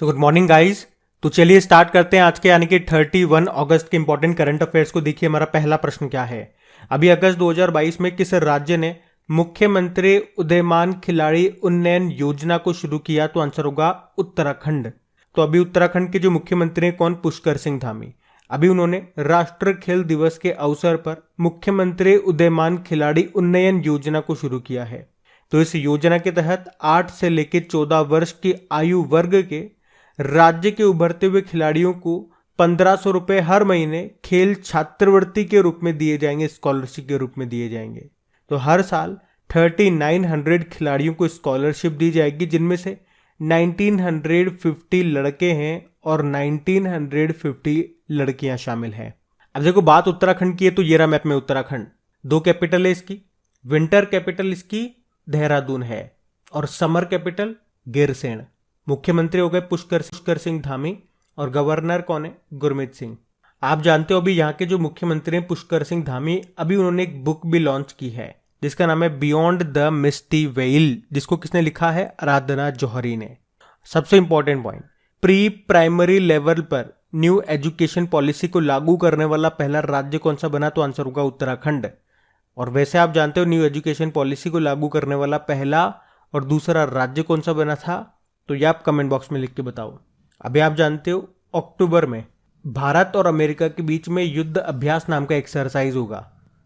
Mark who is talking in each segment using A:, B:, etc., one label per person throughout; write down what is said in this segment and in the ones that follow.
A: So good morning guys. तो चलिए start करते हैं आज के यानी कि 31 अगस्त के इंपॉर्टेंट करंट अफेयर्स को। देखिए हमारा पहला प्रश्न क्या है। अभी अगस्त 2022 में किस राज्य ने मुख्यमंत्री उदीयमान खिलाड़ी उन्नयन योजना को शुरू किया? तो आंसर होगा उत्तराखंड। तो अभी उत्तराखंड के जो मुख्यमंत्री हैं कौन? पुष्कर सिंह धामी। अभी उन्होंने राष्ट्रीय खेल दिवस के अवसर पर मुख्यमंत्री उदीयमान खिलाड़ी उन्नयन योजना को शुरू किया है। तो इस योजना के तहत 8 से लेकर 14 वर्ष की आयु वर्ग के राज्य के उभरते हुए खिलाड़ियों को 1500 रुपए हर महीने खेल छात्रवृत्ति के रूप में दिए जाएंगे, स्कॉलरशिप के रूप में दिए जाएंगे। तो हर साल 3900 खिलाड़ियों को स्कॉलरशिप दी जाएगी, जिनमें से 1950 लड़के हैं और 1950 लड़कियां शामिल हैं। अब देखो बात उत्तराखंड की है, तो ये रहा मैप में उत्तराखंड। 2 कैपिटल है इसकी। विंटर कैपिटल इसकी देहरादून है और समर कैपिटल गिरसेन। मुख्यमंत्री हो गए पुष्कर सिंह धामी और गवर्नर कौन है? गुरमीत सिंह। आप जानते हो अभी यहाँ के जो मुख्यमंत्री हैं पुष्कर सिंह धामी, अभी उन्होंने एक बुक भी लॉन्च की है जिसका नाम है बियॉन्ड द मिस्टी वेल, जिसको किसने लिखा है? आराधना जौहरी ने। सबसे important point, pre primary level पर न्यू एजुकेशन पॉलिसी को लागू करने वाला पहला राज्य कौन सा बना? तो आंसर होगा उत्तराखंड। और वैसे आप जानते हो न्यू एजुकेशन पॉलिसी को लागू करने वाला पहला और दूसरा राज्य कौन सा बना था? तो ये आप कमेंट बॉक्स में लिख के बताओ। अभी आप जानते हो अक्टूबर में भारत और अमेरिका के बीच में युद्ध अभ्यास नाम का एक्सरसाइज होगा।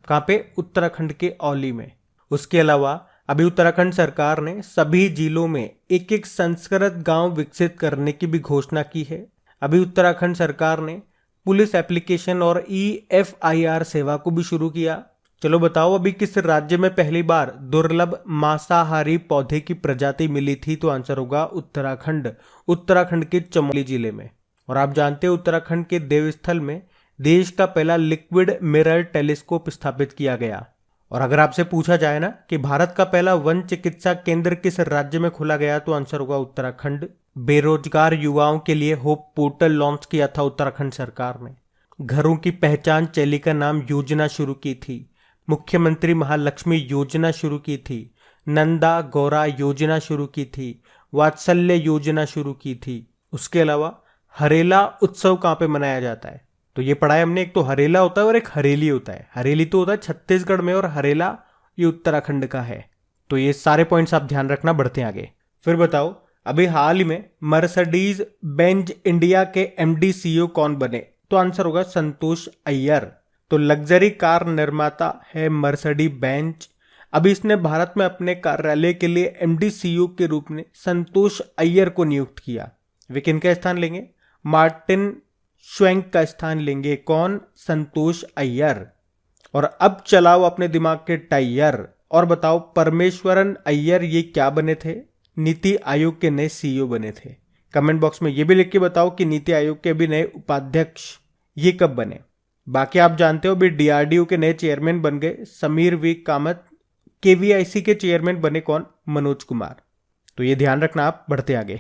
A: कहाँ पे? उत्तराखंड के औली में। उसके अलावा अभी उत्तराखंड सरकार ने सभी जिलों में एक एक संस्कृत गांव विकसित करने की भी घोषणा की है। अभी उत्तराखंड सरकार ने पुलिस एप्लीकेशन और EFIR सेवा को भी शुरू किया। चलो बताओ अभी किस राज्य में पहली बार दुर्लभ मांसाहारी पौधे की प्रजाति मिली थी? तो आंसर होगा उत्तराखंड। उत्तराखंड के चमोली जिले में। और आप जानते हो उत्तराखंड के देवस्थल में देश का पहला लिक्विड मिरर टेलीस्कोप स्थापित किया गया। और अगर आपसे पूछा जाए ना कि भारत का पहला वन चिकित्सा केंद्र किस राज्य में खोला गया? तो आंसर होगा उत्तराखंड। बेरोजगार युवाओं के लिए होप पोर्टल लॉन्च किया था उत्तराखंड सरकार ने। घरों की पहचान चैलिका नाम योजना शुरू की थी। मुख्यमंत्री महालक्ष्मी योजना शुरू की थी। नंदा गौरा योजना शुरू की थी। वात्सल्य योजना शुरू की थी। उसके अलावा हरेला उत्सव कहाँ पे मनाया जाता है? तो ये पढ़ा है हमने। एक तो हरेला होता है और एक हरेली होता है। हरेली तो होता है छत्तीसगढ़ में और हरेला ये उत्तराखंड का है। तो ये सारे पॉइंट्स आप ध्यान रखना। बढ़ते हैं आगे। फिर बताओ अभी हाल ही में मर्सिडीज बेंज इंडिया के MD CEO कौन बने? तो आंसर होगा संतोष अय्यर। तो लग्जरी कार निर्माता है मर्सिडीज बेंज। अभी इसने भारत में अपने कार्यालय के लिए MD CEO के रूप में संतोष अय्यर को नियुक्त किया। वे किनका स्थान लेंगे? मार्टिन श्वेंक का स्थान लेंगे। कौन? संतोष अय्यर। और अब चलाओ अपने दिमाग के टायर और बताओ परमेश्वरन अय्यर ये क्या बने थे? नीति आयोग के नए CEO बने थे। कमेंट बॉक्स में ये भी लिख के बताओ कि नीति आयोग के भी नए उपाध्यक्ष ये कब बने। बाकी आप जानते हो भी DRDO के नए चेयरमैन बन गए समीर V कामत। KVIC के चेयरमैन बने कौन? मनोज कुमार। तो ये ध्यान रखना आप। बढ़ते आगे।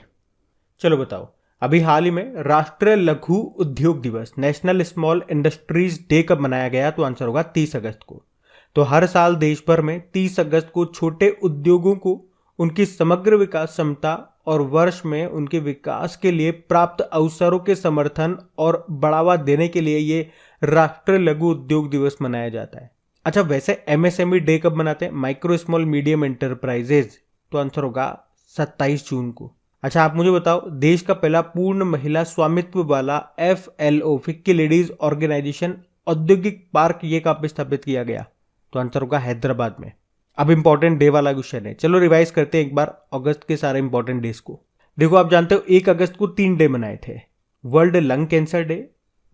A: चलो बताओ अभी हाल ही में राष्ट्रीय लघु उद्योग दिवस नेशनल स्मॉल इंडस्ट्रीज डे कब मनाया गया? तो आंसर होगा 30 अगस्त को। तो हर साल देश भर में 30 अगस्त को छोटे उद्योगों को उनकी समग्र विकास क्षमता और वर्ष में उनके विकास के लिए प्राप्त अवसरों के समर्थन और बढ़ावा देने के लिए ये राष्ट्रीय लघु उद्योग दिवस मनाया जाता है। अच्छा वैसे MSME डे कब मनाते हैं? Micro small medium enterprises. तो आंसर होगा 27 जून को। अच्छा आप मुझे बताओ देश का पहला पूर्ण महिला स्वामित्व वाला FLO फिक्की लेडीज ऑर्गेनाइजेशन औद्योगिक पार्क ये कहाँ पे स्थापित किया गया? तो आंसर होगा हैदराबाद में। अब इंपॉर्टेंट डे वाला क्वेश्चन है। चलो रिवाइज करते हैं एक बार अगस्त के सारे इंपॉर्टेंट डेज को। देखो आप जानते हो 1 अगस्त को 3 डे मनाए थे। वर्ल्ड लंग कैंसर डे,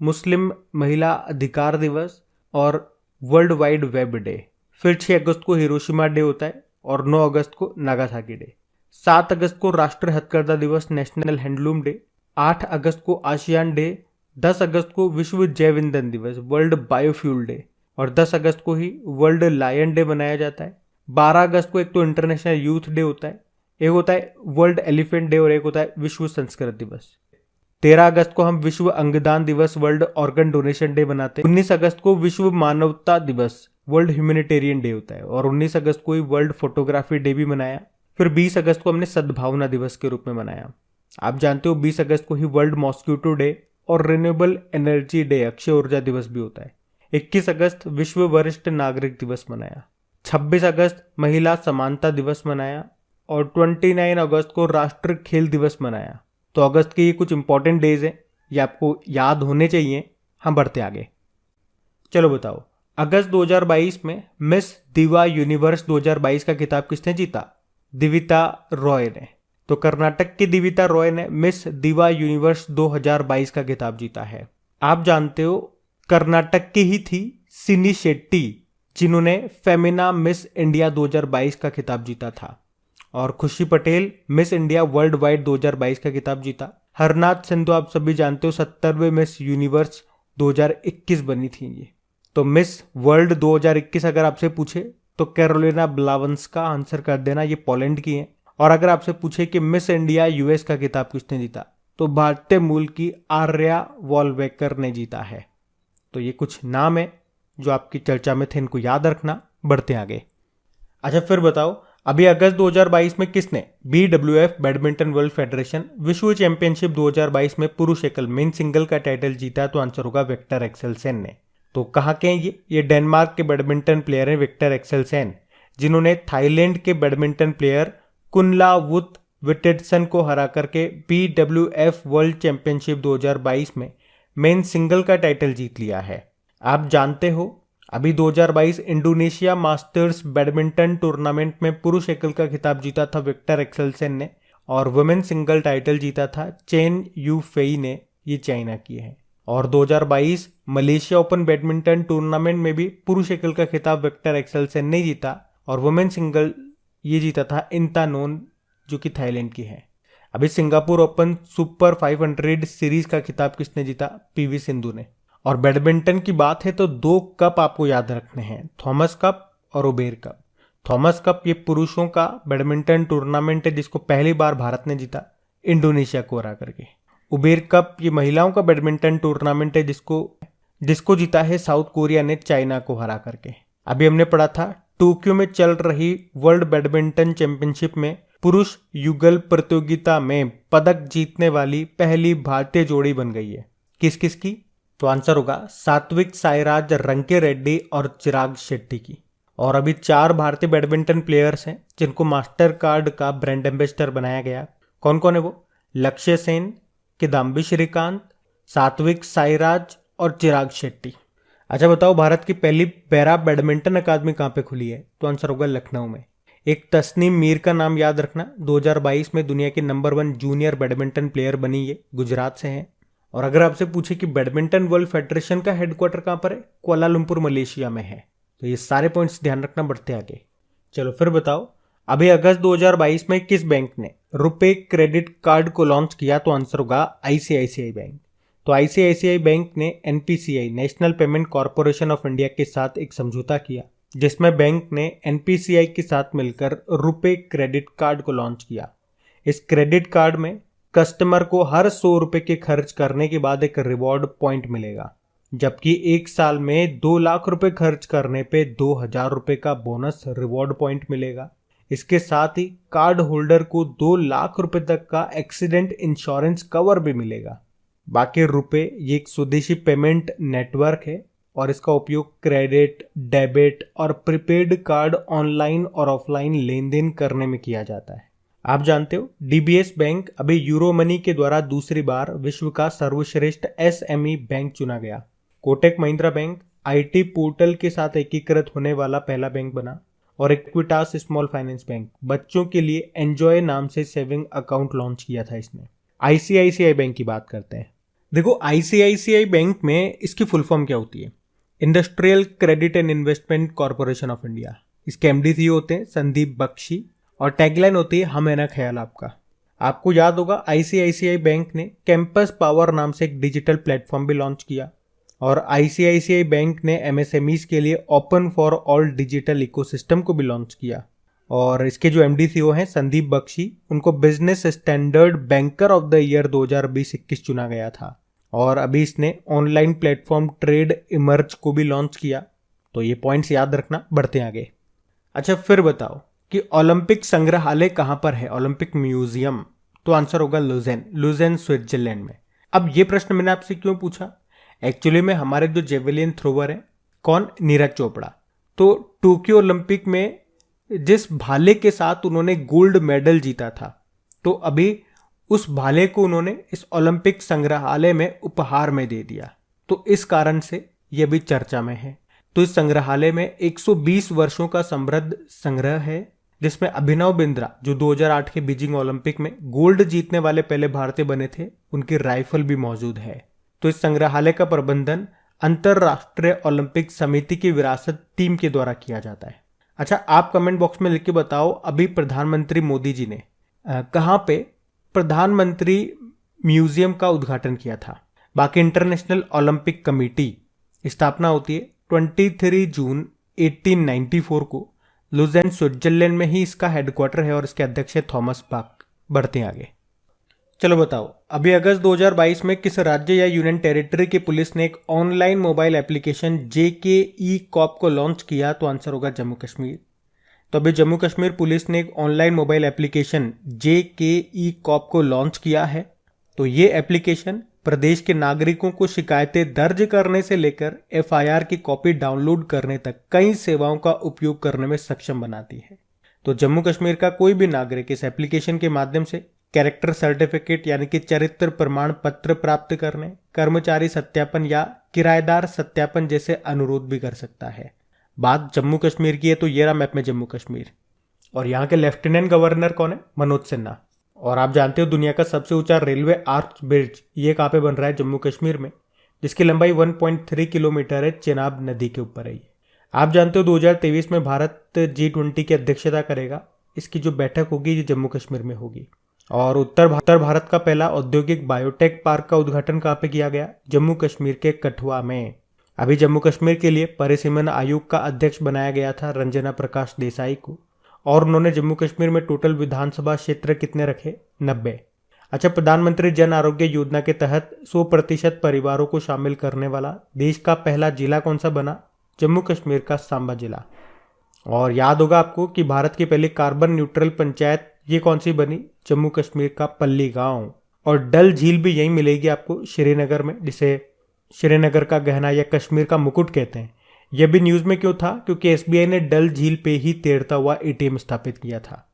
A: मुस्लिम महिला अधिकार दिवस और वर्ल्ड वाइड वेब डे। फिर 6 अगस्त को हिरोशिमा डे होता है और 9 अगस्त को नागासाकी डे। 7 अगस्त को राष्ट्रीय हथकरघा दिवस नेशनल हैंडलूम डे। 8 अगस्त को आसियान डे। 10 अगस्त को विश्व जैव ईंधन दिवस वर्ल्ड बायोफ्यूल डे और 10 अगस्त को ही वर्ल्ड लायन डे मनाया जाता है। 12 अगस्त को एक तो इंटरनेशनल यूथ डे होता है, एक होता है वर्ल्ड एलिफेंट डे और एक होता है विश्व संस्कृत दिवस। 13 अगस्त को हम विश्व अंगदान दिवस वर्ल्ड ऑर्गन डोनेशन डे बनाते हैं। 19 अगस्त को विश्व मानवता दिवस वर्ल्ड ह्यूमैनिटेरियन डे होता है और 19 अगस्त को ही वर्ल्ड फोटोग्राफी डे भी मनाया। फिर 20 अगस्त को हमने सद्भावना दिवस के रूप में मनाया। आप जानते हो 20 अगस्त को ही वर्ल्ड मॉस्किटो डे और रिन्यूएबल एनर्जी डे अक्षय ऊर्जा दिवस भी होता है। 21 अगस्त विश्व वरिष्ठ नागरिक दिवस मनाया। 26 अगस्त महिला समानता दिवस मनाया और 29 अगस्त को राष्ट्रीय खेल दिवस मनाया। तो अगस्त के ये कुछ इंपॉर्टेंट डेज हैं, ये आपको याद होने चाहिए। हम बढ़ते आगे। चलो बताओ, अगस्त 2022 में मिस दिवा यूनिवर्स 2022 का खिताब किसने जीता? दिविता रॉय ने। तो कर्नाटक की दिविता रॉय ने मिस दिवा यूनिवर्स 2022 का खिताब जीता है। आप जानते हो कर्नाटक की ही थी सिनी शेट्टी, जिन्होंने फेमिना मिस इंडिया 2022 का खिताब जीता था। और खुशी Patel miss India world wide 2022 का खिताब जीता। हरनाथ सिंधु आप सभी जानते हो 70वें मिस यूनिवर्स 2021 बनी थी ये। तो मिस वर्ल्ड 2021 अगर आपसे पूछे तो कैरोलिना ब्लावंस्का आंसर कर देना, ये पोलैंड की है। और अगर आपसे पूछे कि मिस इंडिया यूएस का खिताब किसने जीता, तो भारतीय मूल की आर्या वॉलवेकर ने जीता है। तो ये कुछ नाम है जो आपकी चर्चा में थे, इनको याद रखना। बढ़ते आगे। अच्छा फिर बताओ, अभी अगस्त 2022 में किसने BWF बैडमिंटन वर्ल्ड फेडरेशन विश्व चैंपियनशिप 2022 में पुरुष एकल मेन सिंगल का टाइटल जीता? तो आंसर होगा विक्टर एक्सेलसेन ने। तो कहाँ के हैं ये डेनमार्क के बैडमिंटन प्लेयर हैं विक्टर एक्सेलसेन, जिन्होंने थाईलैंड के बैडमिंटन प्लेयर कुनलावुत विटेडसन को हरा करके BWF वर्ल्ड चैंपियनशिप 2022 में मेन सिंगल का टाइटल जीत लिया है। आप जानते हो अभी 2022 इंडोनेशिया मास्टर्स बैडमिंटन टूर्नामेंट में पुरुष एकल का खिताब जीता था विक्टर एक्सेलसेन ने, और वुमेन सिंगल टाइटल जीता था चेन यू फेई ने, ये चाइना की है। और 2022 मलेशिया ओपन बैडमिंटन टूर्नामेंट में भी पुरुष एकल का खिताब विक्टर एक्सेलसेन ने जीता, और वुमेन सिंगल ये जीता था इंतानोन, जो कि थाईलैंड की है। अभी सिंगापुर ओपन सुपर 500 सीरीज का खिताब किसने जीता? PV सिंधु ने। और बैडमिंटन की बात है तो 2 कप आपको याद रखने हैं, थॉमस कप और उबेर कप। थॉमस कप ये पुरुषों का बैडमिंटन टूर्नामेंट है जिसको पहली बार भारत ने जीता इंडोनेशिया को हरा करके। उबेर कप ये महिलाओं का बैडमिंटन टूर्नामेंट है जिसको जीता है साउथ कोरिया ने चाइना को हरा करके। अभी हमने पढ़ा था टोक्यो में चल रही वर्ल्ड बैडमिंटन चैंपियनशिप में पुरुष युगल प्रतियोगिता में पदक जीतने वाली पहली भारतीय जोड़ी बन गई है। किस किस की? तो आंसर होगा सात्विक साईराज रंकीरेड्डी और चिराग शेट्टी की। और अभी 4 भारतीय बैडमिंटन प्लेयर्स हैं जिनको मास्टर कार्ड का ब्रांड एम्बेसडर बनाया गया। कौन कौन है वो? लक्ष्य सेन, किदाम्बी श्रीकांत, सात्विक साईराज और चिराग शेट्टी। अच्छा बताओ, भारत की पहली पैरा बैडमिंटन अकादमी कहाँ पे खुली है? तो आंसर होगा लखनऊ में। एक तस्नीम मीर का नाम याद रखना, 2022 में दुनिया की नंबर 1 जूनियर बैडमिंटन प्लेयर बनी, ये गुजरात से हैं। और अगर आपसे पूछे कि बैडमिंटन वर्ल्ड फेडरेशन का हेडक्वार्टर कहाँ पर है? कुआलालंपुर मलेशिया में है। तो ये सारे पॉइंट्स ध्यान रखना। बढ़ते आगे। चलो फिर बताओ, अभी अगस्त 2022 में किस बैंक ने रुपे क्रेडिट कार्ड को लॉन्च किया? तो आंसर होगा ICICI बैंक। तो ICICI बैंक ने NPCI national payment corporation of India के साथ एक समझौता किया, जिसमें बैंक ने NPCI के साथ मिलकर रुपे क्रेडिट कार्ड को लॉन्च किया। इस क्रेडिट कार्ड में कस्टमर को हर 100 रुपए के खर्च करने के बाद एक रिवॉर्ड पॉइंट मिलेगा, जबकि 1 साल में 2 लाख रुपए खर्च करने पे 2000 रुपए का बोनस रिवॉर्ड पॉइंट मिलेगा। इसके साथ ही कार्ड होल्डर को 2 लाख रुपए तक का एक्सीडेंट इंश्योरेंस कवर भी मिलेगा। बाकी रुपए ये एक स्वदेशी पेमेंट नेटवर्क है और इसका उपयोग क्रेडिट, डेबिट और प्रीपेड कार्ड ऑनलाइन और ऑफलाइन लेन देन करने में किया जाता है। आप जानते हो DBS बैंक अभी यूरो मनी के द्वारा दूसरी बार विश्व का सर्वश्रेष्ठ SME बैंक चुना गया। Kotak Mahindra bank IT portal के साथ एकीकृत होने वाला पहला बैंक बना। और इक्विटास स्मॉल फाइनेंस बैंक बच्चों के लिए एंजॉय नाम से सेविंग अकाउंट लॉन्च किया था इसने। ICICI बैंक की बात करते हैं। देखो ICICI बैंक में इसकी फुल फॉर्म क्या होती है? Industrial credit and investment corporation of India. इसके MD CEO होते हैं संदीप बख्शी और टैगलाइन होती है हम है ना ख्याल आपका। आपको याद होगा ICICI बैंक ने कैंपस पावर नाम से एक डिजिटल प्लेटफॉर्म भी लॉन्च किया और ICICI बैंक ने MSMEs के लिए open for all digital ecosystem को भी लॉन्च किया। और इसके जो MD CEO हैं संदीप बख्शी, उनको business standard banker of the year 2020-21 चुना गया था। और अभी इसने ऑनलाइन प्लेटफॉर्म ट्रेड इमर्ज को भी लॉन्च किया। तो ये पॉइंट्स याद रखना। बढ़ते आगे। अच्छा फिर बताओ कि ओलंपिक संग्रहालय कहाँ पर है? Olympic museum. तो आंसर होगा लुज़ेन, लुज़ेन स्विट्जरलैंड में। अब ये प्रश्न मैंने आपसे क्यों पूछा, एक्चुअली में हमारे जो जेवलिन थ्रोवर हैं, कौन, नीरज चोपड़ा, तो टोक्यो ओलंपिक में जिस भाले के साथ उन्होंने गोल्ड मेडल जीता था, तो अभी उस भाले को उन्होंने इस ओलंपिक संग्रहालय में उपहार में दे दिया, तो इस कारण से यह भी चर्चा में है। तो इस संग्रहालय में 120 वर्षों का समृद्ध संग्रह है, जिसमें अभिनव बिंद्रा जो 2008 के बीजिंग ओलंपिक में गोल्ड जीतने वाले पहले भारतीय बने थे, उनकी राइफल भी मौजूद है। तो इस संग्रहालय का प्रबंधन अंतरराष्ट्रीय ओलंपिक समिति की विरासत टीम के द्वारा किया जाता है। अच्छा, आप कमेंट बॉक्स में लिख के बताओ, अभी प्रधानमंत्री मोदी जी ने कहाँ पे प्रधानमंत्री म्यूजियम का उद्घाटन किया था। बाकी इंटरनेशनल ओलंपिक कमेटी स्थापना होती है 23 जून 1894 को, लुज़ेन स्विट्जरलैंड में ही इसका हेडक्वार्टर है और इसके अध्यक्ष है थॉमस बाक। बढ़ते हैं आगे। चलो बताओ, अभी अगस्त 2022 में किस राज्य या यूनियन टेरिटरी की पुलिस ने एक online mobile application JKE cop को लॉन्च किया, तो आंसर होगा जम्मू कश्मीर। तो अभी जम्मू कश्मीर पुलिस ने एक online mobile application JKE cop को लॉन्च किया है। तो ये एप्लीकेशन प्रदेश के नागरिकों को शिकायतें दर्ज करने से लेकर FIR की कॉपी डाउनलोड करने तक कई सेवाओं का उपयोग करने में सक्षम बनाती है। तो जम्मू कश्मीर का कोई भी नागरिक इस एप्लीकेशन के माध्यम से कैरेक्टर सर्टिफिकेट यानी कि चरित्र प्रमाण पत्र प्राप्त करने, कर्मचारी सत्यापन या किराएदार सत्यापन जैसे अनुरोध भी कर सकता है। बात जम्मू कश्मीर की है, तो ये रहा मैप में जम्मू कश्मीर। और यहाँ के लेफ्टिनेंट गवर्नर कौन है, मनोज सिन्हा। और आप जानते हो दुनिया का सबसे ऊंचा रेलवे आर्च ब्रिज ये कहाँ पे बन रहा है, जम्मू कश्मीर में, जिसकी लंबाई 1.3 किलोमीटर है, चेनाब नदी के ऊपर है ये। आप जानते हो 2023 में भारत G20 की अध्यक्षता करेगा, इसकी जो बैठक होगी ये जम्मू कश्मीर में होगी। और उत्तर भारत का पहला औद्योगिक बायोटेक पार्क का उद्घाटन कहाँ पे किया गया, जम्मू कश्मीर के कठुआ में। अभी जम्मू कश्मीर के लिए परिसीमन आयोग का अध्यक्ष बनाया गया था रंजना प्रकाश देसाई को, और उन्होंने जम्मू कश्मीर में टोटल विधानसभा क्षेत्र कितने रखे, 90। अच्छा, प्रधानमंत्री जन आरोग्य योजना के तहत 100% परिवारों को शामिल करने वाला देश का पहला जिला कौन सा बना, जम्मू कश्मीर का सांबा जिला। और याद होगा आपको कि भारत की पहली कार्बन न्यूट्रल पंचायत ये कौन सी बनी, जम्मू कश्मीर का पल्ली गांव। और डल झील भी यहीं मिलेगी आपको श्रीनगर में, जिसे श्रीनगर का गहना या कश्मीर का मुकुट कहते हैं। यह भी न्यूज में क्यों था, क्योंकि SBI ने डल झील पे ही तैरता हुआ ATM स्थापित किया था।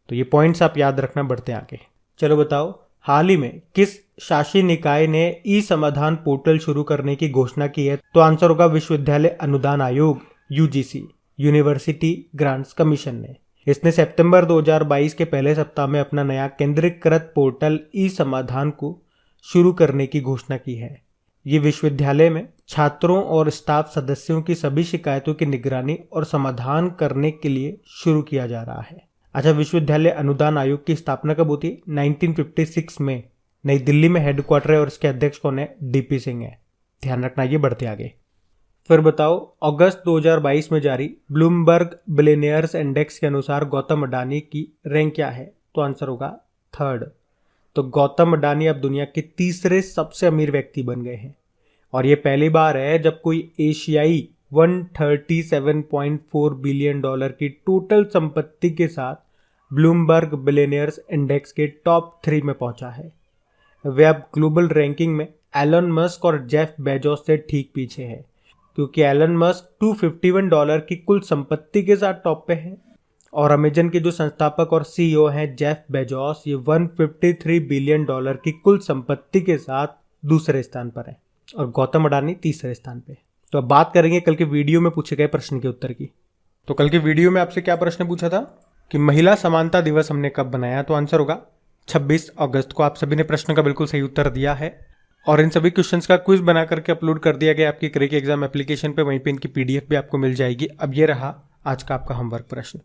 A: तो ये पॉइंट्स आप याद रखना। बढ़ते आगे। चलो बताओ, हाल ही में किस शासी निकाय ने ई-समाधान पोर्टल शुरू करने की घोषणा की है, तो आंसर होगा विश्वविद्यालय अनुदान आयोग UGC, यूनिवर्सिटी ग्रांट्स कमीशन ने। इसने सितंबर 2022 के पहले सप्ताह में अपना नया केंद्रीकृत पोर्टल ई-समाधान को शुरू करने की घोषणा की है। ये विश्वविद्यालय में छात्रों और स्टाफ सदस्यों की सभी शिकायतों की निगरानी और समाधान करने के लिए शुरू किया जा रहा है। अच्छा, विश्वविद्यालय अनुदान आयोग की स्थापना कब होती है, 1956 में नई दिल्ली में हेडक्वार्टर है, और इसके अध्यक्ष कौन है, DP सिंह है। ध्यान रखना। ये बढ़ते आगे। फिर बताओ, अगस्त 2022 में जारी ब्लूमबर्ग बिलियनियर्स इंडेक्स के अनुसार गौतम अडानी की रैंक क्या है, तो आंसर होगा 3rd। तो गौतम अडानी अब दुनिया के तीसरे सबसे अमीर व्यक्ति बन गए हैं, और ये पहली बार है जब कोई एशियाई $137.4 बिलियन की टोटल संपत्ति के साथ ब्लूमबर्ग बिलियनियर्स इंडेक्स के टॉप 3 में पहुंचा है। वे अब ग्लोबल रैंकिंग में एलन मस्क और जेफ बेजोस से ठीक पीछे है, क्योंकि एलन मस्क $251 की कुल संपत्ति के साथ टॉप पे है, और अमेजन के जो संस्थापक और CEO हैं जेफ बेजोस, ये $153 बिलियन की कुल संपत्ति के साथ दूसरे स्थान पर है, और गौतम अडानी तीसरे स्थान पे। तो अब बात करेंगे कल के वीडियो में पूछे गए प्रश्न के उत्तर की। तो कल के वीडियो में आपसे क्या प्रश्न पूछा था कि महिला समानता दिवस हमने कब बनाया, तो आंसर होगा 26 अगस्त को। आप सभी ने प्रश्न का बिल्कुल सही उत्तर दिया है, और इन सभी क्वेश्चंस का क्विज बना करके अपलोड कर दिया गया आपकी क्रेक एग्जाम एप्लीकेशन पे, वहीं पे इनकी PDF भी आपको मिल जाएगी। अब ये रहा आज का आपका होमवर्क प्रश्न।